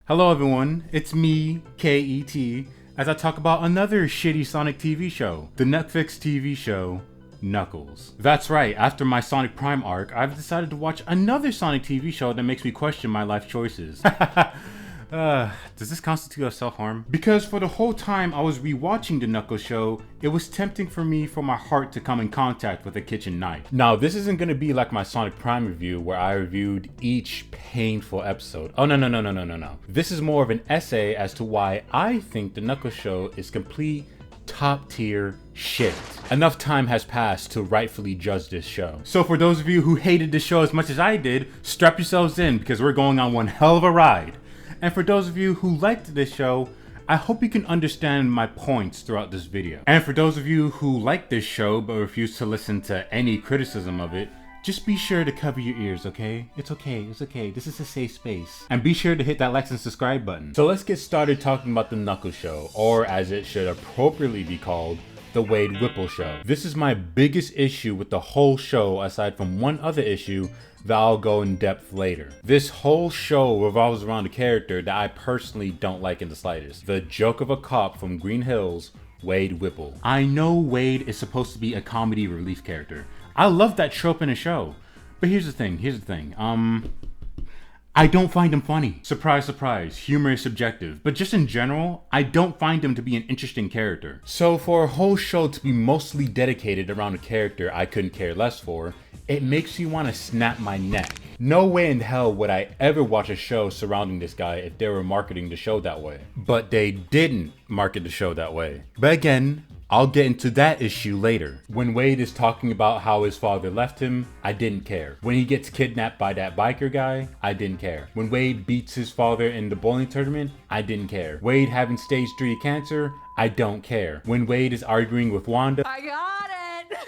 Hello everyone, it's me, KET, as I talk about another shitty Sonic TV show, the Netflix TV show, Knuckles. That's right, after my Sonic Prime arc, I've decided to watch another Sonic TV show that makes me question my life choices. Does this constitute a self-harm? Because for the whole time I was rewatching the Knuckles show, it was tempting for me for my heart to come in contact with a kitchen knife. Now, this isn't gonna be like my Sonic Prime review where I reviewed each painful episode. Oh, no. This is more of an essay as to why I think the Knuckles show is complete top tier shit. Enough time has passed to rightfully judge this show. So for those of you who hated this show as much as I did, strap yourselves in because we're going on one hell of a ride. And for those of you who liked this show, I hope you can understand my points throughout this video. And for those of you who like this show but refuse to listen to any criticism of it, just be sure to cover your ears, okay? It's okay. This is a safe space. And be sure to hit that like and subscribe button. So let's get started talking about the Knuckles show, or as it should appropriately be called, the Wade Whipple show. This is my biggest issue with the whole show, aside from one other issue that I'll go in depth later. This whole show revolves around a character that I personally don't like in the slightest. The joke of a cop from Green Hills, Wade Whipple. I know Wade is supposed to be a comedy relief character. I love that trope in a show. But here's the thing. I don't find him funny. Surprise, surprise, humor is subjective, but just in general, I don't find him to be an interesting character. So for a whole show to be mostly dedicated around a character I couldn't care less for, it makes you want to snap my neck. No way in hell would I ever watch a show surrounding this guy if they were marketing the show that way. But they didn't market the show that way. But again, I'll get into that issue later. When Wade is talking about how his father left him, I didn't care. When he gets kidnapped by that biker guy, I didn't care. When Wade beats his father in the bowling tournament, I didn't care. Wade having stage 3 cancer, I don't care. When Wade is arguing with Wanda, I got it!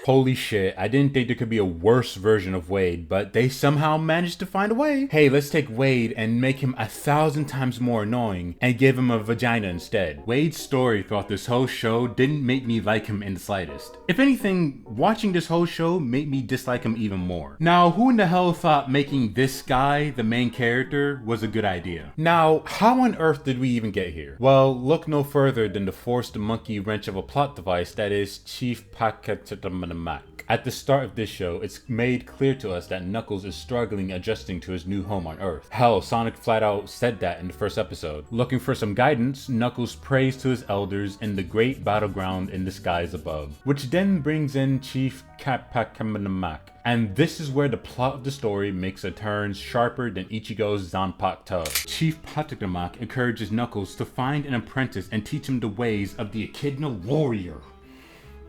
holy shit, I didn't think there could be a worse version of Wade, but they somehow managed to find a way. Hey, let's take Wade and make him 1,000 times more annoying and give him a vagina instead. Wade's story throughout this whole show didn't make me like him in the slightest. If anything, watching this whole show made me dislike him even more. Now, who in the hell thought making this guy the main character was a good idea? Now, how on earth did we even get here? Well, look no further than the forced monkey wrench of a plot device that is Chief Forgettable. At the start of this show, it's made clear to us that Knuckles is struggling adjusting to his new home on Earth. Hell, Sonic flat out said that in the first episode. Looking for some guidance, Knuckles prays to his elders in the great battleground in the skies above, which then brings in Chief Forgettable. And this is where the plot of the story makes a turn sharper than Ichigo's Zanpakuto. Chief Forgettable encourages Knuckles to find an apprentice and teach him the ways of the Echidna warrior.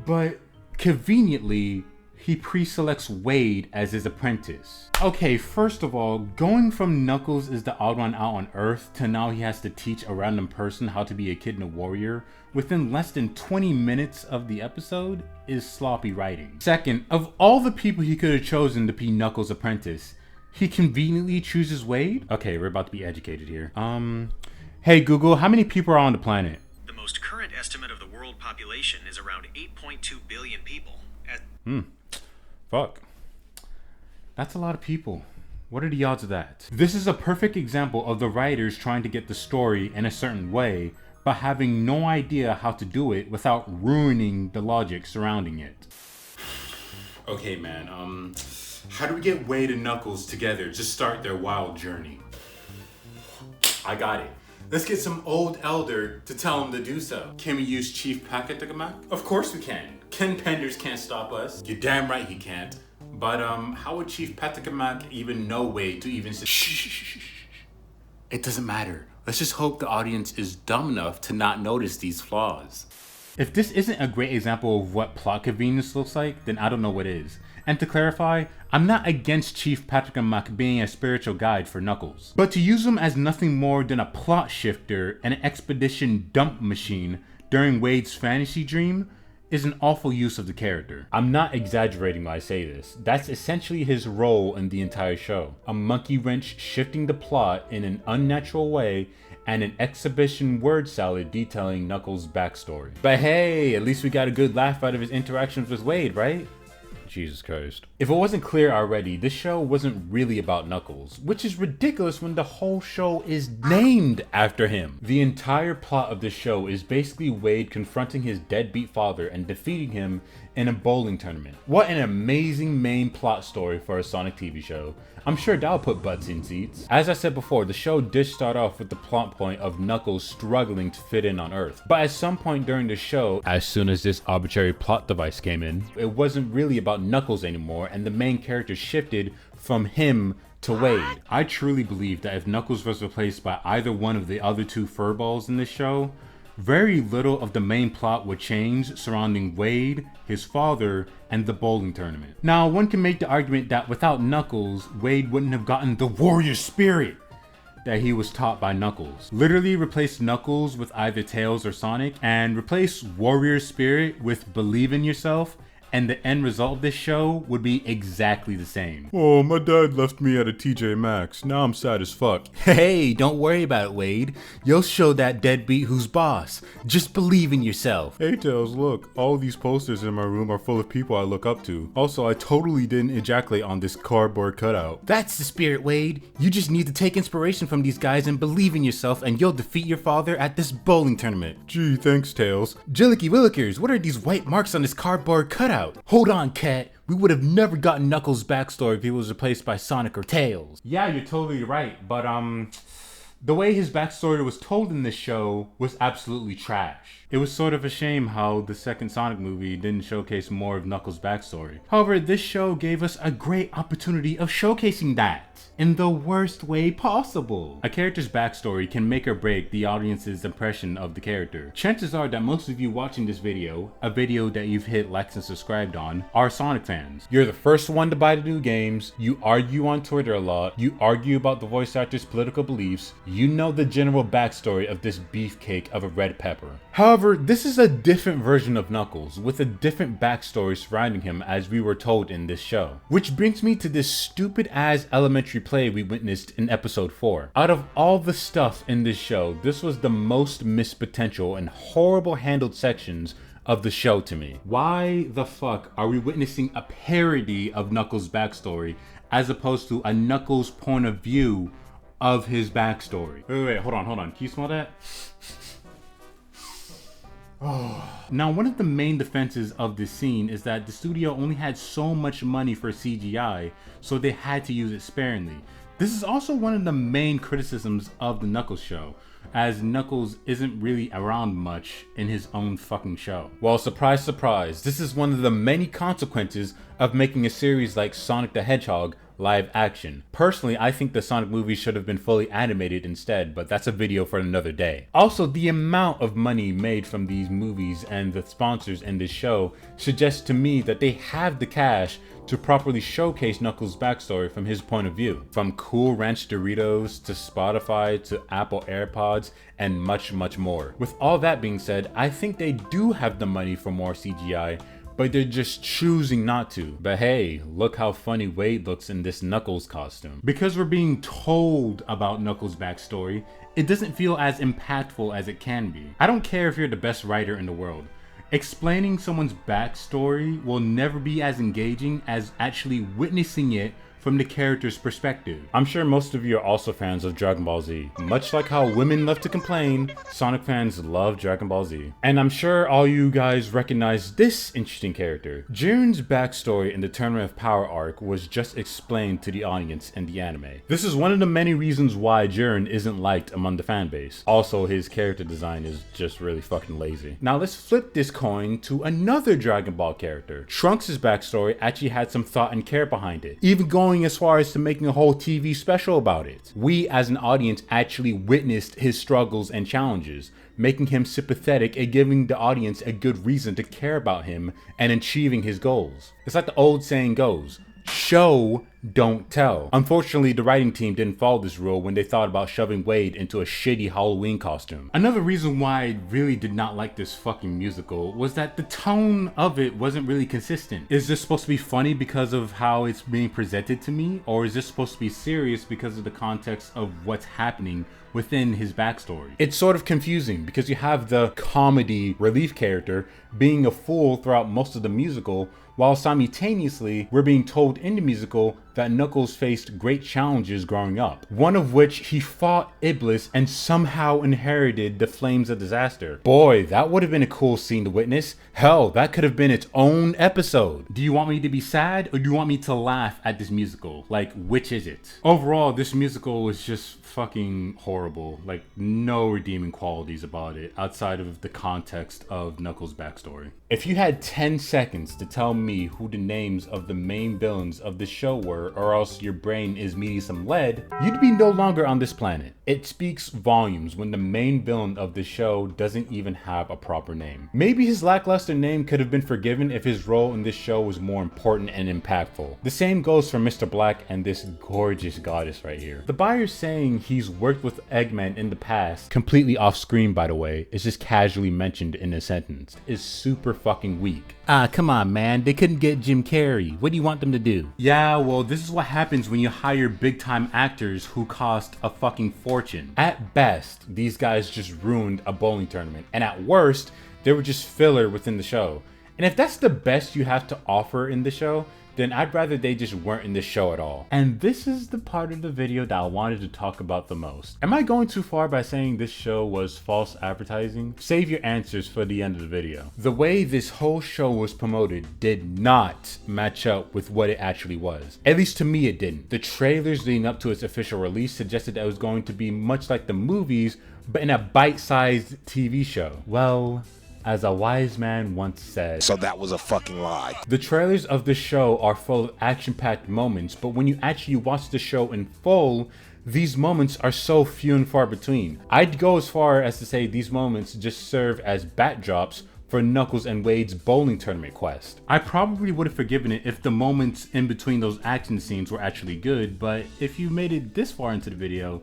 But conveniently, he pre-selects Wade as his apprentice. Okay, first of all, going from Knuckles is the odd one out on Earth to now he has to teach a random person how to be a Echidna warrior within less than 20 minutes of the episode is sloppy writing. Second, of all the people he could have chosen to be Knuckles' apprentice, he conveniently chooses Wade? Okay, we're about to be educated here. Hey Google, how many people are on the planet? The most current estimate of the world population is around 8.2 billion people. Fuck. That's a lot of people. What are the odds of that? This is a perfect example of the writers trying to get the story in a certain way, but having no idea how to do it without ruining the logic surrounding it. Okay, man, how do we get Wade and Knuckles together to start their wild journey? I got it. Let's get some old elder to tell him to do so. Can we use Chief Forgettable? Of course we can. Ken Penders can't stop us. You're damn right he can't. But how would Chief Forgettable even know Wade to even say shh? It doesn't matter. Let's just hope the audience is dumb enough to not notice these flaws. If this isn't a great example of what plot convenience looks like, then I don't know what is. And to clarify, I'm not against Chief Forgettable being a spiritual guide for Knuckles, but to use him as nothing more than a plot shifter and an expedition dump machine during Wade's fantasy dream is an awful use of the character. I'm not exaggerating when I say this. That's essentially his role in the entire show. A monkey wrench shifting the plot in an unnatural way and an exhibition word salad detailing Knuckles' backstory. But hey, at least we got a good laugh out of his interactions with Wade, right? Jesus Christ. If it wasn't clear already, this show wasn't really about Knuckles, which is ridiculous when the whole show is named after him. The entire plot of this show is basically Wade confronting his deadbeat father and defeating him in a bowling tournament. What an amazing main plot story for a Sonic TV show. I'm sure that'll put butts in seats. As I said before, the show did start off with the plot point of Knuckles struggling to fit in on Earth. But at some point during the show, as soon as this arbitrary plot device came in, it wasn't really about Knuckles anymore, and the main character shifted from him to Wade. I truly believe that if Knuckles was replaced by either one of the other two furballs in this show, very little of the main plot would change surrounding Wade, his father, and the bowling tournament. Now, one can make the argument that without Knuckles, Wade wouldn't have gotten the warrior spirit that he was taught by Knuckles. Literally replace Knuckles with either Tails or Sonic, and replace warrior spirit with believe in yourself, and the end result of this show would be exactly the same. Oh, my dad left me at a TJ Maxx. Now I'm sad as fuck. Hey, don't worry about it, Wade. You'll show that deadbeat who's boss. Just believe in yourself. Hey, Tails, look. All these posters in my room are full of people I look up to. Also, I totally didn't ejaculate on this cardboard cutout. That's the spirit, Wade. You just need to take inspiration from these guys and believe in yourself, and you'll defeat your father at this bowling tournament. Gee, thanks, Tails. Jilliky Willikers, what are these white marks on this cardboard cutout? Hold on, Cat. We would have never gotten Knuckles' backstory if he was replaced by Sonic or Tails. Yeah, you're totally right, but the way his backstory was told in this show was absolutely trash. It was sort of a shame how the second Sonic movie didn't showcase more of Knuckles' backstory. However, this show gave us a great opportunity of showcasing that in the worst way possible. A character's backstory can make or break the audience's impression of the character. Chances are that most of you watching this video, a video that you've hit likes and subscribed on, are Sonic fans. You're the first one to buy the new games, you argue on Twitter a lot, you argue about the voice actor's political beliefs, you know the general backstory of this beefcake of a red pepper. However, this is a different version of Knuckles, with a different backstory surrounding him as we were told in this show. Which brings me to this stupid ass elementary play we witnessed in episode 4. Out of all the stuff in this show, this was the most missed potential and horrible handled sections of the show to me. Why the fuck are we witnessing a parody of Knuckles' backstory as opposed to a Knuckles point of view of his backstory? Wait, hold on. Can you smell that? Now, one of the main defenses of this scene is that the studio only had so much money for CGI, so they had to use it sparingly. This is also one of the main criticisms of the Knuckles show, as Knuckles isn't really around much in his own fucking show. Well, surprise, surprise, this is one of the many consequences of making a series like Sonic the Hedgehog live action. Personally, I think the Sonic movies should have been fully animated instead, but that's a video for another day. Also, the amount of money made from these movies and the sponsors in this show suggests to me that they have the cash to properly showcase Knuckles' backstory from his point of view. From Cool Ranch Doritos to Spotify to Apple AirPods and much, much more. With all that being said, I think they do have the money for more CGI, but they're just choosing not to. But hey, look how funny Wade looks in this Knuckles costume. Because we're being told about Knuckles' backstory, it doesn't feel as impactful as it can be. I don't care if you're the best writer in the world. Explaining someone's backstory will never be as engaging as actually witnessing it from the character's perspective. I'm sure most of you are also fans of Dragon Ball Z. Much like how women love to complain, Sonic fans love Dragon Ball Z. And I'm sure all you guys recognize this interesting character. Jiren's backstory in the Tournament of Power arc was just explained to the audience in the anime. This is one of the many reasons why Jiren isn't liked among the fan base. Also, his character design is just really fucking lazy. Now let's flip this coin to another Dragon Ball character. Trunks' backstory actually had some thought and care behind it, even going as far as to making a whole TV special about it. We as an audience actually witnessed his struggles and challenges, making him sympathetic and giving the audience a good reason to care about him and achieving his goals. It's like the old saying goes, show, don't tell. Unfortunately, the writing team didn't follow this rule when they thought about shoving Wade into a shitty Halloween costume. Another reason why I really did not like this fucking musical was that the tone of it wasn't really consistent. Is this supposed to be funny because of how it's being presented to me? Or is this supposed to be serious because of the context of what's happening within his backstory. It's sort of confusing because you have the comedy relief character being a fool throughout most of the musical, while simultaneously we're being told in the musical that Knuckles faced great challenges growing up, one of which he fought Iblis and somehow inherited the flames of disaster. Boy, that would have been a cool scene to witness. Hell, that could have been its own episode. Do you want me to be sad or do you want me to laugh at this musical? Like, which is it? Overall, this musical was just fucking horrible. Like, no redeeming qualities about it outside of the context of Knuckles' backstory. If you had 10 seconds to tell me who the names of the main villains of the show were, or else your brain is meeting some lead, you'd be no longer on this planet. It speaks volumes when the main villain of the show doesn't even have a proper name. Maybe his lackluster name could have been forgiven if his role in this show was more important and impactful. The same goes for Mr. Black and this gorgeous goddess right here. The buyer saying he's worked with Eggman in the past, completely off screen by the way, is just casually mentioned in a sentence, is super fucking weak. Ah, come on man, they couldn't get Jim Carrey. What do you want them to do? Yeah, well, this is what happens when you hire big time actors who cost a fucking fortune. At best, these guys just ruined a bowling tournament, and at worst, they were just filler within the show. And if that's the best you have to offer in the show, then I'd rather they just weren't in this show at all. And this is the part of the video that I wanted to talk about the most. Am I going too far by saying this show was false advertising? Save your answers for the end of the video. The way this whole show was promoted did not match up with what it actually was. At least to me it didn't. The trailers leading up to its official release suggested that it was going to be much like the movies, but in a bite-sized TV show. Well, as a wise man once said, so that was a fucking lie. The trailers of the show are full of action-packed moments, but when you actually watch the show in full, these moments are so few and far between. I'd go as far as to say these moments just serve as backdrops for Knuckles and Wade's bowling tournament quest. I probably would have forgiven it if the moments in between those action scenes were actually good, but if you made it this far into the video,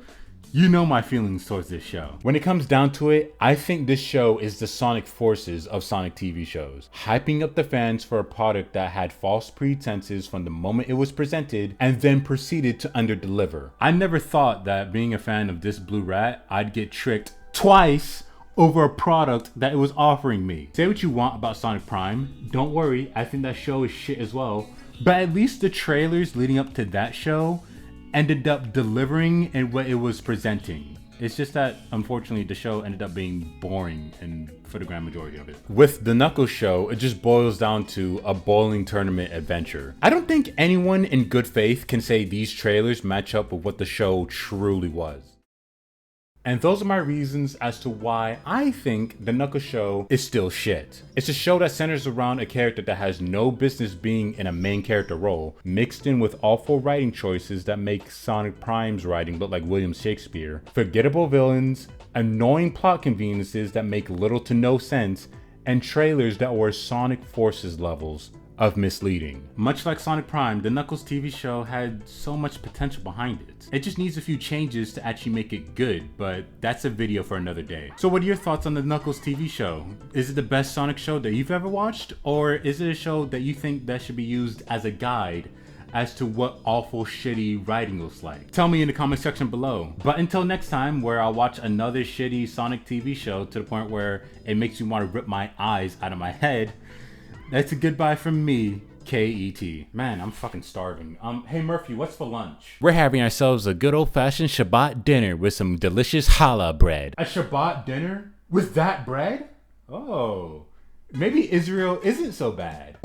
you know my feelings towards this show. When it comes down to it, I think this show is the Sonic Forces of Sonic TV shows, hyping up the fans for a product that had false pretenses from the moment it was presented and then proceeded to underdeliver. I never thought that being a fan of this blue rat, I'd get tricked twice over a product that it was offering me. Say what you want about Sonic Prime, don't worry, I think that show is shit as well, but at least the trailers leading up to that show ended up delivering in what it was presenting. It's just that, unfortunately, the show ended up being boring and for the grand majority of it. With the Knuckles show, it just boils down to a bowling tournament adventure. I don't think anyone in good faith can say these trailers match up with what the show truly was. And those are my reasons as to why I think the Knuckles show is still shit. It's a show that centers around a character that has no business being in a main character role, mixed in with awful writing choices that make Sonic Prime's writing look like William Shakespeare, forgettable villains, annoying plot conveniences that make little to no sense, and trailers that were Sonic Forces levels of misleading. Much like Sonic Prime, the Knuckles TV show had so much potential behind it. It just needs a few changes to actually make it good, but that's a video for another day. So what are your thoughts on the Knuckles TV show? Is it the best Sonic show that you've ever watched? Or is it a show that you think that should be used as a guide as to what awful shitty writing looks like? Tell me in the comment section below. But until next time, where I'll watch another shitty Sonic TV show to the point where it makes me want to rip my eyes out of my head, that's a goodbye from me, K.E.T. Man, I'm fucking starving. Hey Murphy, what's for lunch? We're having ourselves a good old-fashioned Shabbat dinner with some delicious challah bread. A Shabbat dinner? With that bread? Oh, maybe Israel isn't so bad.